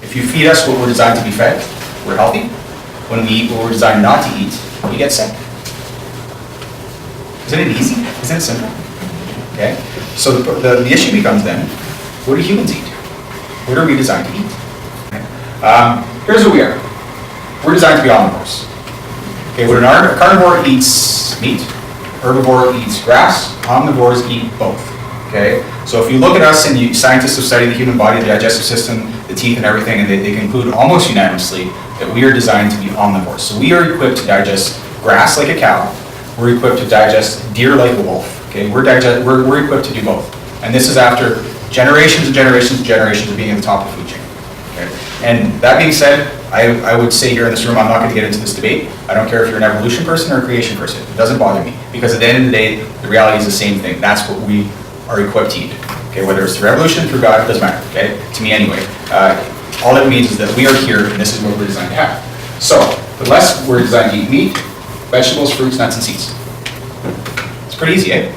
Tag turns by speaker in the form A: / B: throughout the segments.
A: If you feed us what we're designed to be fed, we're healthy. When we eat what we're designed not to eat, we get sick. Isn't it easy? Isn't it simple? Okay? So the issue becomes then, what do humans eat? What are we designed to eat? Here's what we are. We're designed to be omnivores. Okay, when a carnivore eats meat, herbivore eats grass, omnivores eat both. Okay? So if you look at us and scientists have studied the human body, the digestive system, the teeth and everything, and they conclude almost unanimously that we are designed to be omnivores. So we are equipped to digest grass like a cow. We're equipped to digest deer like a wolf. Okay? We're equipped to do both. And this is after generations and generations and generations of being at the top of the food chain. Okay? And that being said, I would say here in this room, I'm not going to get into this debate. I don't care if you're an evolution person or a creation person. It doesn't bother me. Because at the end of the day, the reality is the same thing. That's what we are equipped to eat. Okay? Whether it's through evolution, through God, it doesn't matter. Okay? To me anyway. All it means is that we are here and this is what we're designed to have. So, unless we're designed to eat meat, vegetables, fruits, nuts, and seeds. It's pretty easy, eh?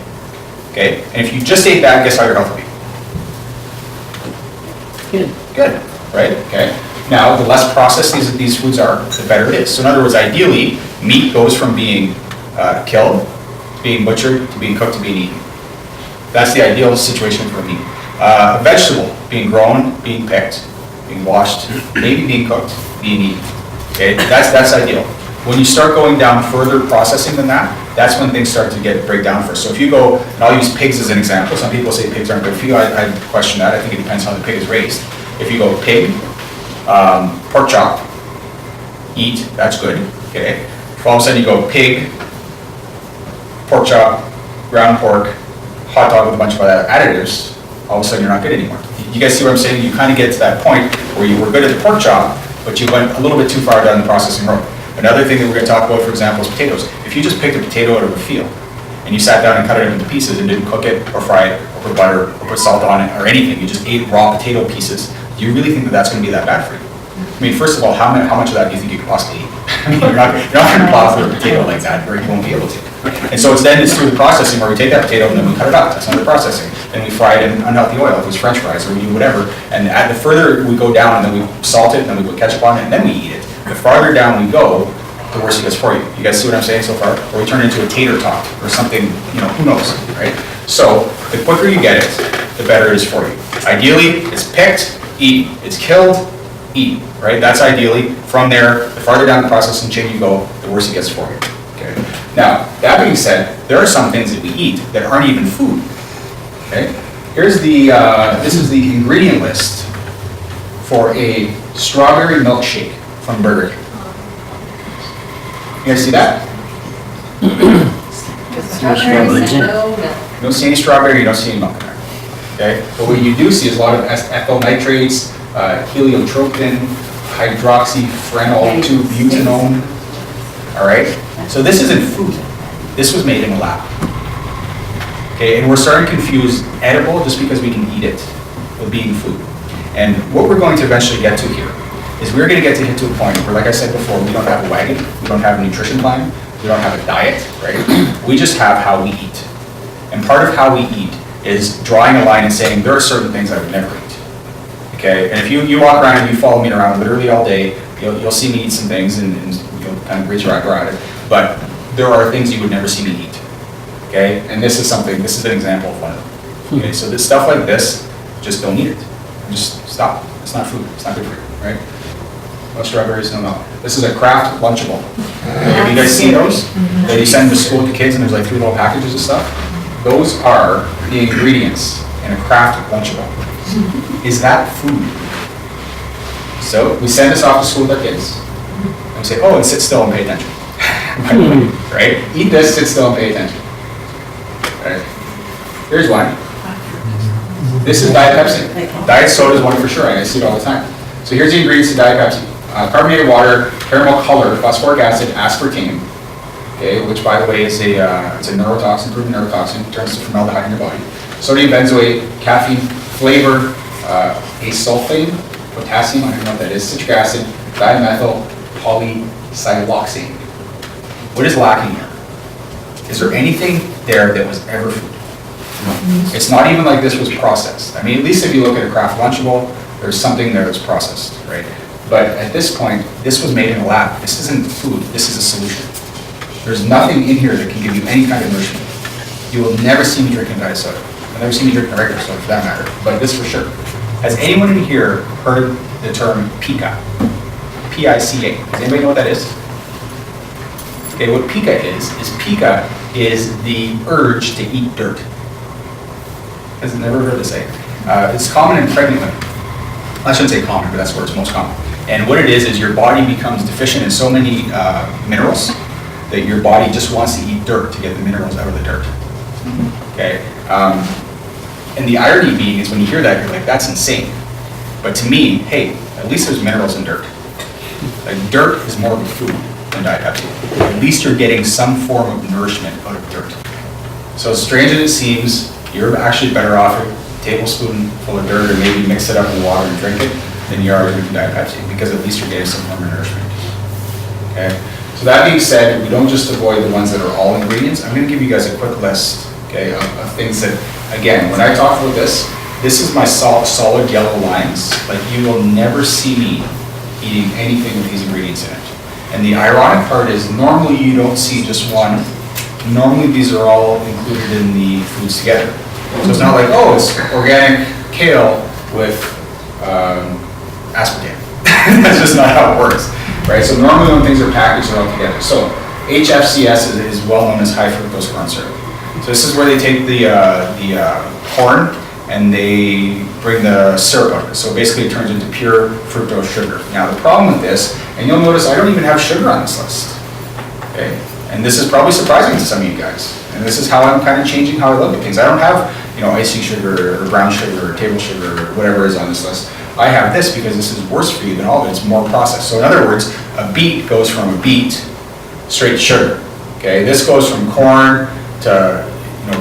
A: Okay? And if you just ate that, guess how your health will be? Good, right? Okay. Now, the less processed these foods are, the better it is. So in other words, ideally, meat goes from being killed, to being butchered, to being cooked, to being eaten. That's the ideal situation for meat. A vegetable, being grown, being picked, being washed, maybe being cooked, being eaten. Okay, that's ideal. When you start going down further processing than that, that's when things start to break down first. So if you go, and I'll use pigs as an example. Some people say pigs aren't good for you. I question that. I think it depends on how the pig is raised. If you go pig, pork chop, eat, that's good. Okay. If all of a sudden you go pig, pork chop, ground pork, hot dog with a bunch of other additives, all of a sudden you're not good anymore. You guys see what I'm saying? You kind of get to that point where you were good at the pork chop, but you went a little bit too far down the processing road. Another thing that we're going to talk about, for example, is potatoes. If you just picked a potato out of a field and you sat down and cut it into pieces and didn't cook it or fry it or put butter or put salt on it or anything, you just ate raw potato pieces, do you really think that that's going to be that bad for you? I mean, first of all, how much of that do you think you could possibly eat? I mean, you're not going to plow through a potato like that, or you won't be able to. And so it's through the processing where we take that potato and then we cut it up. That's another processing. Then we fry it in unhealthy oil, if it was French fries or we do whatever. And the further we go down, and then we salt it, and then we put ketchup on it, and then we eat it. The farther down we go, the worse it gets for you. You guys see what I'm saying so far? Or we turn it into a tater tot or something, who knows, right? So the quicker you get it, the better it is for you. Ideally, it's picked, eat. It's killed, eat, right? That's ideally. From there, the farther down the processing chain you go, the worse it gets for you. Okay. Now, that being said, there are some things that we eat that aren't even food. Okay. Here's this is the ingredient list for a strawberry milkshake from Burger King. You guys see that? You don't see any strawberry, you don't see any milk in there. Okay? But what you do see is a lot of ethyl nitrates, heliotropin, hydroxyphenol 2-butanone. All right? So this isn't food. This was made in a lab. Okay, and we're starting to confuse edible just because we can eat it with being food. And what we're going to eventually get to here is we're going to get to a point where, like I said before, we don't have a wagon, we don't have a nutrition plan, we don't have a diet, right? We just have how we eat. And part of how we eat is drawing a line and saying there are certain things I would never eat. Okay, and if you walk around and you follow me around literally all day, you'll see me eat some things and you'll kind of raise your eyebrow at it. But there are things you would never see me eat. Okay, and this is an example of one of them. Okay, so this stuff like this, just don't eat it. Just stop. It's not food. It's not good for you, right? No strawberries, no milk. This is a Kraft Lunchable. Have you guys seen those? That you send to school with the kids and there's like 3 little packages of stuff? Those are the ingredients in a Kraft Lunchable. Is that food? So we send this off to school with our kids. And we say, oh, and sit still and pay attention. Right? Eat this, sit still and pay attention. Right. Here's one. This is Diet Pepsi. Diet soda is one for sure. I see it all the time. So here's the ingredients of Diet Pepsi. Carbonated water, caramel color, phosphoric acid, aspartame, okay, which by the way is it's a neurotoxin, proven neurotoxin, turns to formaldehyde in your body. Sodium benzoate, caffeine, flavor, asulfame, potassium, I don't know what that is, citric acid, dimethyl polysiloxane. What is lacking here? Is there anything there that was ever food? No. It's not even like this was processed. I mean, at least if you look at a Kraft Lunchable, there's something there that's processed, right? But at this point, this was made in a lab. This isn't food, this is a solution. There's nothing in here that can give you any kind of nourishment. You will never see me drinking diet soda. You'll never see me drinking regular soda for that matter, but this for sure. Has anyone in here heard the term pica? P-I-C-A. Does anybody know what that is? Okay, what pica is the urge to eat dirt. Has never heard this say. It's common in pregnant women. I shouldn't say common, but that's where it's most common. And what it is your body becomes deficient in so many minerals that your body just wants to eat dirt to get the minerals out of the dirt. Okay. And the irony being is when you hear that, you're like, that's insane. But to me, hey, at least there's minerals in dirt. Like dirt is more of a food than Diet Pepsi. At least you're getting some form of nourishment out of dirt. So as strange as it seems, you're actually better off a tablespoon full of dirt or maybe mix it up in water and drink it than you are drinking Diet Pepsi, because at least you're getting some form of nourishment. Okay? So that being said, we don't just avoid the ones that are all ingredients. I'm going to give you guys a quick list, okay, of things that, again, when I talk about this is my solid yellow lines. Like you will never see me eating anything with these ingredients in it. And the ironic part is normally you don't see just one. Normally these are all included in the foods together. So it's not like, oh, it's organic kale with aspartame. That's just not how it works, right? So normally when things are packaged, they're all together. So HFCS is well known as high fructose corn syrup. So this is where they take the corn and they bring the syrup out of it. So basically it turns into pure fructose sugar. Now the problem with this, and you'll notice I don't even have sugar on this list, okay? And this is probably surprising to some of you guys. And this is how I'm kind of changing how I look at things. I don't have, icing sugar or brown sugar or table sugar or whatever is on this list. I have this because this is worse for you than all of it. It's more processed. So in other words, a beet goes from a beet straight to sugar, okay? This goes from corn to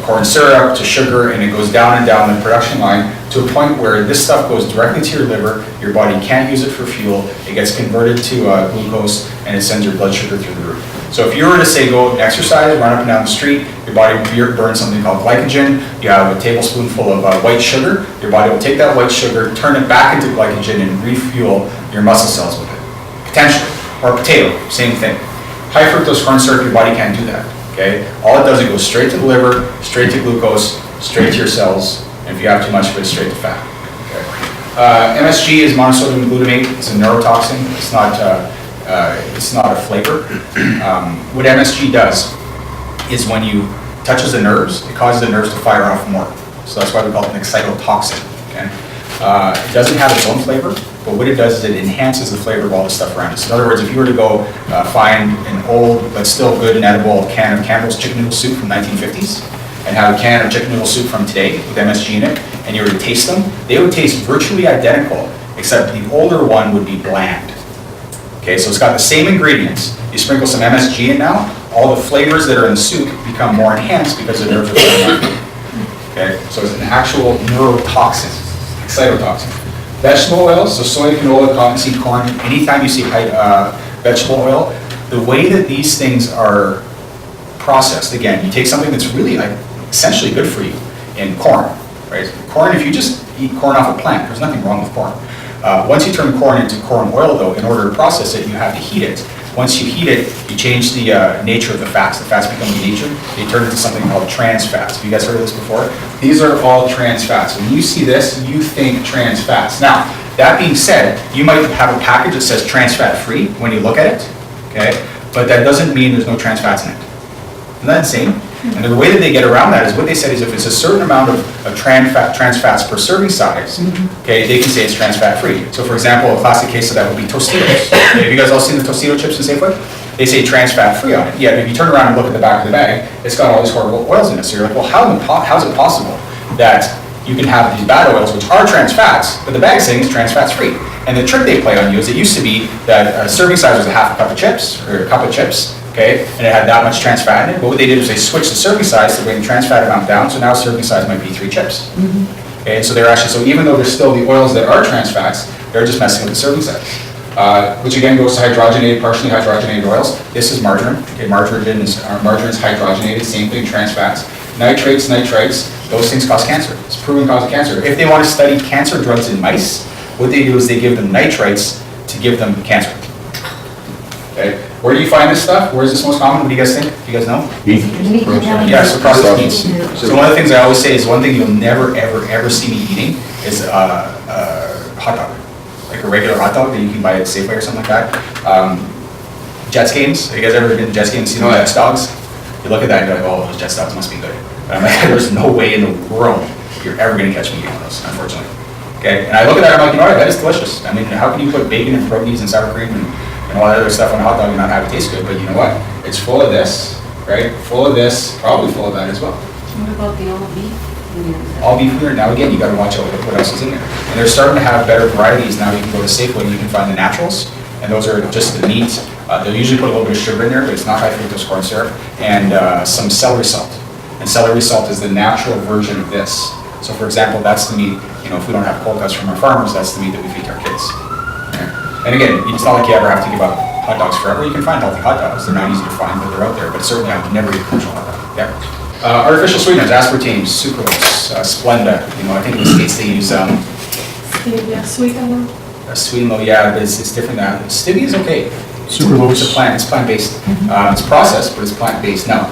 A: corn syrup to sugar, and it goes down and down the production line to a point where this stuff goes directly to your liver, your body can't use it for fuel, it gets converted to glucose, and it sends your blood sugar through the roof. So if you were to say go out and exercise, run up and down the street, your body burns something called glycogen, you have a tablespoonful of white sugar, your body will take that white sugar, turn it back into glycogen, and refuel your muscle cells with it, potentially. Or potato, same thing. High fructose corn syrup, your body can't do that. Okay? All it does is it goes straight to the liver, straight to glucose, straight to your cells, and if you have too much of it, straight to fat. Okay? MSG is monosodium glutamate. It's a neurotoxin. It's not a flavor. What MSG does is when you touches the nerves, it causes the nerves to fire off more. So that's why we call it an excitotoxin. Okay? It doesn't have its own flavor, but what it does is it enhances the flavor of all the stuff around it. So in other words, if you were to go find an old but still good and edible can of Campbell's chicken noodle soup from 1950s and have a can of chicken noodle soup from today with MSG in it, and you were to taste them, they would taste virtually identical, except the older one would be bland. Okay, so it's got the same ingredients. You sprinkle some MSG in now, all the flavors that are in the soup become more enhanced because the nerves are firing off. Okay, so it's an actual neurotoxin, excitotoxin. Vegetable oils, so soy, canola, cottonseed, corn, anytime you see vegetable oil, the way that these things are processed, again, you take something that's really essentially good for you in corn, right? Corn, if you just eat corn off a plant, there's nothing wrong with corn. Once you turn corn into corn oil, though, in order to process it, you have to heat it. Once you heat it, you change the nature of the fats. The fats become denatured. They turn into something called trans fats. Have you guys heard of this before? These are all trans fats. When you see this, you think trans fats. Now, that being said, you might have a package that says trans fat free when you look at it, okay? But that doesn't mean there's no trans fats in it. Isn't that insane? And the way that they get around that is what they said is if it's a certain amount of trans fats per serving size, okay, they can say it's trans fat free. So for example, a classic case of that would be Tostitos. Okay, have you guys all seen the Tostito chips in Safeway? They say trans fat free on it. Yeah, if you turn around and look at the back of the bag, it's got all these horrible oils in it. So you're like, well, how is it possible that you can have these bad oils, which are trans fats, but the bag is saying it's trans fats free? And the trick they play on you is it used to be that a serving size was a half a cup of chips, or a cup of chips, okay, and it had that much trans fat in it. But what they did was they switched the serving size to bring the trans fat amount down, so now serving size might be 3 chips. Okay, and so they're actually, so even though there's still the oils that are trans fats, they're just messing with the serving size. Which again goes to hydrogenated, partially hydrogenated oils. This is margarine. Okay, margarine is hydrogenated, same thing, trans fats. Nitrates, those things cause cancer. It's proven cause of cancer. If they want to study cancer drugs in mice, What they do is they give them nitrites to give them cancer. Okay, where do you find this stuff? Where is this most common? What do you guys think? Do you guys know?
B: Beef.
A: Yeah, so processed meats. So one of the things I always say is one thing you'll never, ever, ever see me eating is a hot dog. Like a regular hot dog that you can buy at Safeway or something like that. Jets games, have you guys ever been to Jets games, seen the Jets dogs? You look at that and you're like, oh, those Jets dogs must be good. But I'm like, there's no way in the world you're ever gonna catch me eating one of those, unfortunately. Okay, and I look at that and I'm like, you know what, that is delicious. I mean, how can you put bacon and proteins and sour cream and all that other stuff on a hot dog and not have it taste good? But you know what? It's full of this, right? Full of this, probably full of that as well.
C: What about the all beef?
A: All beef here. Now again, you got to watch out what else is in there. And they're starting to have better varieties now. You can go to Safeway and you can find the naturals, and those are just the meat. They'll usually put a little bit of sugar in there, but it's not high fructose corn syrup, and some celery salt. And celery salt is the natural version of this. So for example, that's the meat. You know, if we don't have cold cuts from our farmers, that's the meat that we feed our kids. Okay. And again, it's not like you ever have to give up hot dogs forever. You can find healthy hot dogs. They're not easy to find, but they're out there. But certainly, I would never eat a commercial hot dog. Yeah. Artificial sweeteners, aspartame, sucralose, Splenda. You know, I think in the States they use
C: Stevia, sweetener.
A: sweetener. Yeah, but it's different. Stevia is okay.
B: Sucralose.
A: It's plant-based. It's processed, but it's plant-based. Now,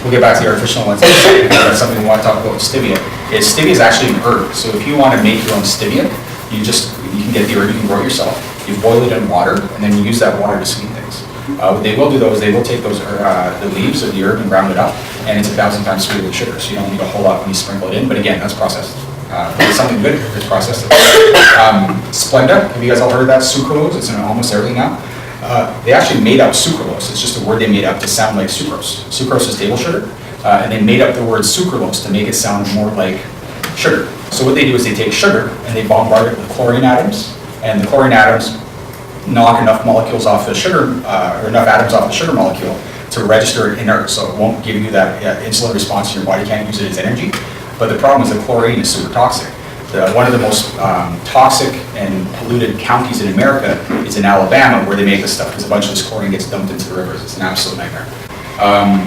A: we'll get back to the artificial ones. That's something we want to talk about with stevia. Stevia is actually an herb. So if you want to make your own stevia, you can get the herb, you can grow it yourself. You boil it in water, and then you use that water to sweeten things. What they will do though is they will take those the leaves of the herb and ground it up, and it's 1,000 times sweeter with sugar. So you don't need a whole lot when you sprinkle it in. But again, that's processed. It's something good. It's processed. Splenda. Have you guys all heard of that? Sucralose. It's in almost everything now. They actually made up sucralose. It's just a word they made up to sound like sucrose. Sucrose is table sugar, and they made up the word sucralose to make it sound more like sugar. So what they do is they take sugar and they bombard it with chlorine atoms, and the chlorine atoms knock enough molecules off the sugar, or enough atoms off the sugar molecule to register it inert, so it won't give you that insulin response in your body. You can't use it as energy. But the problem is the chlorine is super toxic. One of the most toxic and polluted counties in America is in Alabama, where they make this stuff, because a bunch of this chlorine gets dumped into the rivers. It's an absolute nightmare.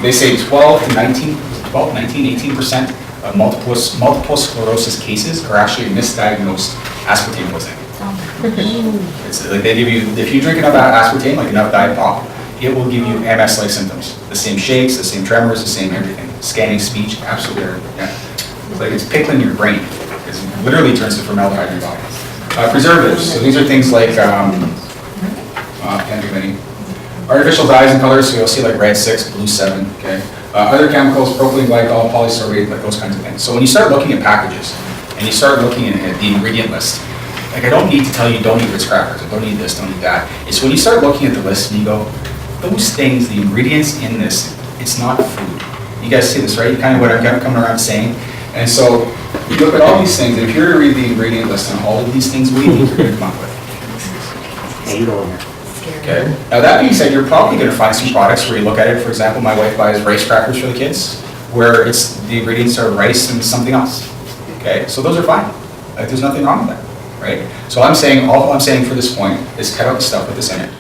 A: They say 18% of multiple sclerosis cases are actually misdiagnosed aspartame poisoning. It's like they give you, if you drink enough aspartame, like enough diet pop, it will give you MS-like symptoms. The same shakes, the same tremors, the same everything. Scanning speech, absolutely everything. Yeah. It's like it's pickling your brain. It literally turns to formaldehyde in your body. Preservatives. So these are things like, can't think of any. Artificial dyes and colors, so you'll see like red 6, blue 7, okay? Other chemicals, propylene glycol, polysorbate, like those kinds of things. So when you start looking at packages, and you start looking at the ingredient list, like I don't need to tell you don't eat Ritz crackers, or don't eat this, don't eat that. It's when you start looking at the list and you go, those things, the ingredients in this, it's not food. You guys see this, right? You kind of what I'm kind of coming around saying. And so you look at all these things, and if you were to read the ingredient list on all of these things, what do you think you're going to come up with? Okay. Now that being said, you're probably going to find some products where you look at it. For example, my wife buys rice crackers for the kids, where the ingredients are rice and something else. Okay, so those are fine. Like there's nothing wrong with that, right? So all I'm saying for this point is cut out the stuff with this in it.